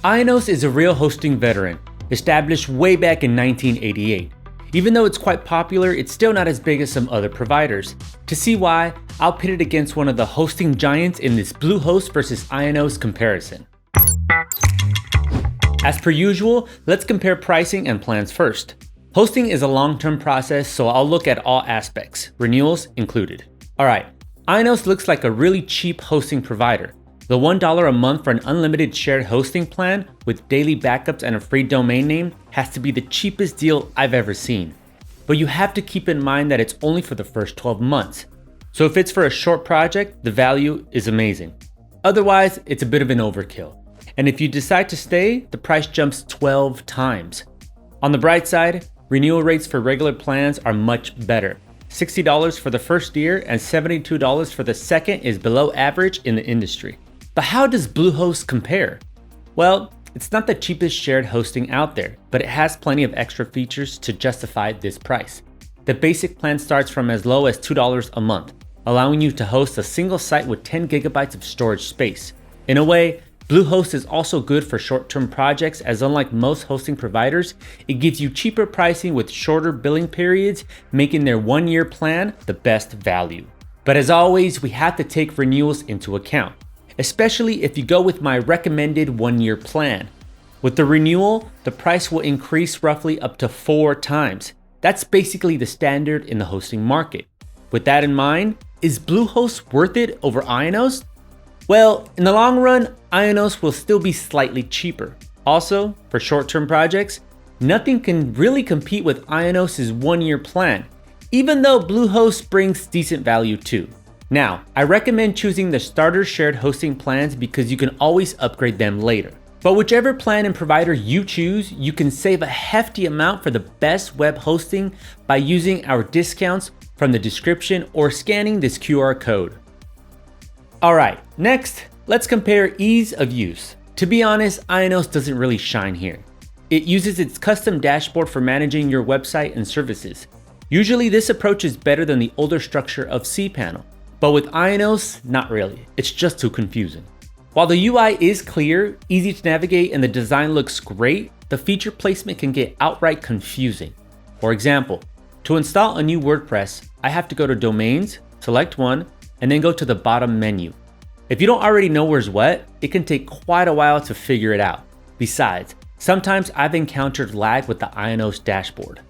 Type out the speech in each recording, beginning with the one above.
IONOS is a real hosting veteran, established way back in 1988. Even though it's quite popular, it's still not as big as some other providers. To see why, I'll pit it against one of the hosting giants in this BLUEHOST vs IONOS comparison. As per usual, let's compare pricing and plans first. Hosting is a long-term process, so I'll look at all aspects, renewals included. Alright, IONOS looks like a really cheap hosting provider. The $1 a month for an unlimited shared hosting plan with daily backups and a free domain name has to be the cheapest deal I've ever seen. But you have to keep in mind that it's only for the first 12 months. So if it's for a short project, the value is amazing. Otherwise, it's a bit of an overkill. And if you decide to stay, the price jumps 12 times. On the bright side, renewal rates for regular plans are much better. $60 for the first year and $72 for the second is below average in the industry. But how does BLUEHOST compare? Well, it's not the cheapest shared hosting out there, but it has plenty of extra features to justify this price. The basic plan starts from as low as $2 a month, allowing you to host a single site with 10 gigabytes of storage space. In a way, BLUEHOST is also good for short-term projects, as unlike most hosting providers, it gives you cheaper pricing with shorter billing periods, making their one-year plan the best value. But as always, we have to take renewals into account, especially if you go with my recommended one-year plan. With the renewal, the price will increase roughly up to 4 times. That's basically the standard in the hosting market. With that in mind, is BLUEHOST worth it over IONOS? Well, in the long run, IONOS will still be slightly cheaper. Also, for short-term projects, nothing can really compete with IONOS' one-year plan, even though BLUEHOST brings decent value too. Now, I recommend choosing the starter shared hosting plans because you can always upgrade them later. But whichever plan and provider you choose, you can save a hefty amount for the best web hosting by using our discounts from the description or scanning this QR code. Alright, next, let's compare ease of use. To be honest, IONOS doesn't really shine here. It uses its custom dashboard for managing your website and services. Usually this approach is better than the older structure of cPanel. But with IONOS, not really. It's just too confusing. While the UI is clear, easy to navigate, and the design looks great, the feature placement can get outright confusing. For example, to install a new WordPress, I have to go to Domains, select one, and then go to the bottom menu. If you don't already know where's what, it can take quite a while to figure it out. Besides, sometimes I've encountered lag with the IONOS dashboard.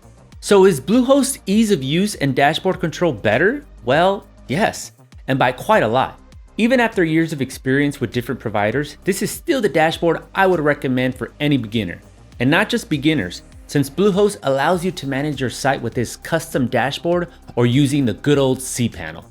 So is BLUEHOST ease of use and dashboard control better? Well, yes, and by quite a lot. Even after years of experience with different providers, this is still the dashboard I would recommend for any beginner. And not just beginners, since BLUEHOST allows you to manage your site with this custom dashboard or using the good old cPanel.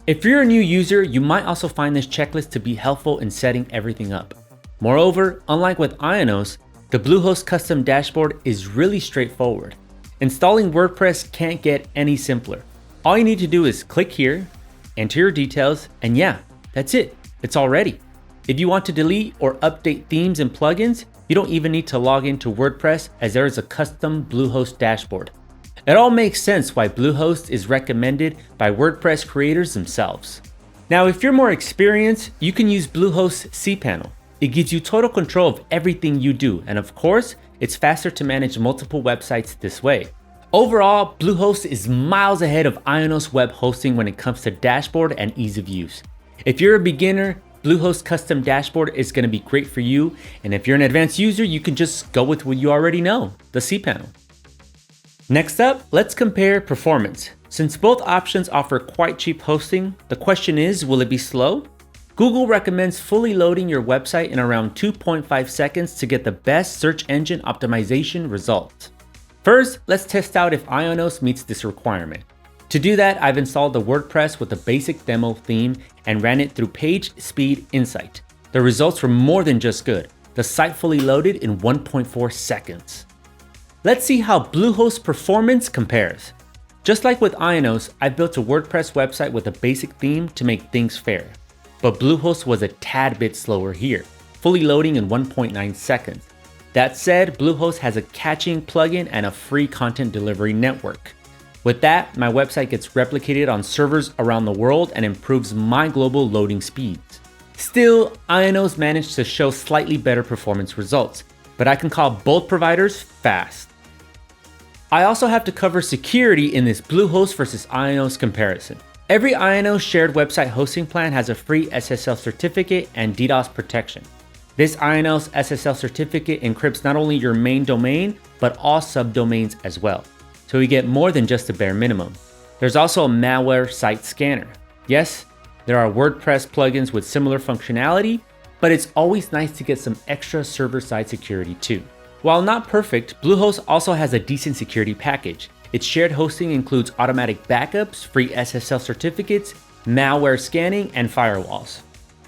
If you're a new user, you might also find this checklist to be helpful in setting everything up. Moreover, unlike with IONOS, the BLUEHOST custom dashboard is really straightforward. Installing WordPress can't get any simpler. All you need to do is click here, enter your details, and yeah, that's it. It's all ready. If you want to delete or update themes and plugins, you don't even need to log into WordPress, as there is a custom BLUEHOST dashboard. It all makes sense why BLUEHOST is recommended by WordPress creators themselves. Now, if you're more experienced, you can use BLUEHOST cPanel. It gives you total control of everything you do, and of course, it's faster to manage multiple websites this way. Overall, BLUEHOST is miles ahead of IONOS web hosting when it comes to dashboard and ease of use. If you're a beginner, BLUEHOST custom dashboard is going to be great for you, and if you're an advanced user, you can just go with what you already know, the cPanel. Next up, let's compare performance. Since both options offer quite cheap hosting, the question is, will it be slow? Google recommends fully loading your website in around 2.5 seconds to get the best search engine optimization results. First, let's test out if IONOS meets this requirement. To do that, I've installed the WordPress with a basic demo theme and ran it through Page Speed Insight. The results were more than just good. The site fully loaded in 1.4 seconds. Let's see how BLUEHOST performance compares. Just like with IONOS, I built a WordPress website with a basic theme to make things fair. But BLUEHOST was a tad bit slower here, fully loading in 1.9 seconds. That said, BLUEHOST has a caching plugin and a free content delivery network. With that, my website gets replicated on servers around the world and improves my global loading speeds. Still, IONOS managed to show slightly better performance results, but I can call both providers fast. I also have to cover security in this BLUEHOST vs IONOS comparison. Every IONOS shared website hosting plan has a free SSL certificate and DDoS protection. This IONOS SSL certificate encrypts not only your main domain, but all subdomains as well. So you get more than just the bare minimum. There's also a malware site scanner. Yes, there are WordPress plugins with similar functionality, but it's always nice to get some extra server-side security too. While not perfect, BLUEHOST also has a decent security package. Its shared hosting includes automatic backups, free SSL certificates, malware scanning, and firewalls.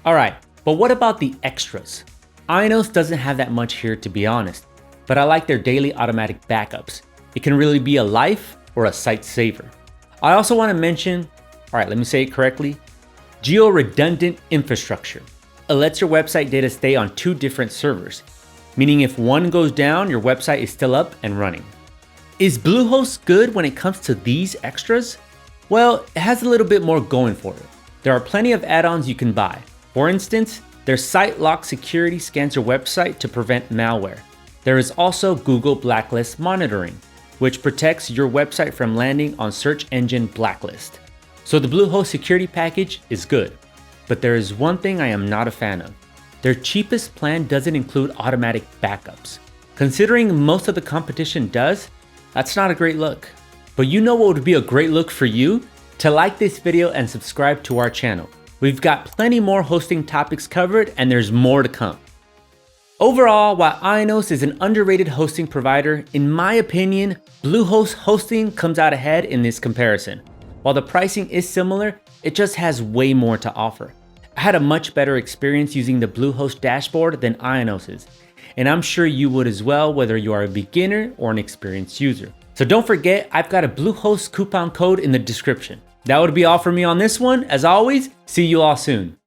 Alright, but what about the extras? IONOS doesn't have that much here, to be honest, but I like their daily automatic backups. It can really be a life or a site saver. I also want to mention, alright, let me say it correctly, geo-redundant infrastructure. It lets your website data stay on 2 different servers, meaning if one goes down, your website is still up and running. Is BLUEHOST good when it comes to these extras? Well, it has a little bit more going for it. There are plenty of add-ons you can buy. For instance, their site lock security scans your website to prevent malware. There is also Google Blacklist monitoring, which protects your website from landing on search engine blacklist. So the BLUEHOST security package is good, but there is one thing I am not a fan of. Their cheapest plan doesn't include automatic backups. Considering most of the competition does, that's not a great look. But you know what would be a great look for you? To like this video and subscribe to our channel. We've got plenty more hosting topics covered and there's more to come. Overall, while IONOS is an underrated hosting provider, in my opinion, BLUEHOST hosting comes out ahead in this comparison. While the pricing is similar, it just has way more to offer. I had a much better experience using the BLUEHOST dashboard than IONOS's, and I'm sure you would as well whether you are a beginner or an experienced user. So don't forget, I've got a BLUEHOST coupon code in the description. That would be all for me on this one. As always, see you all soon.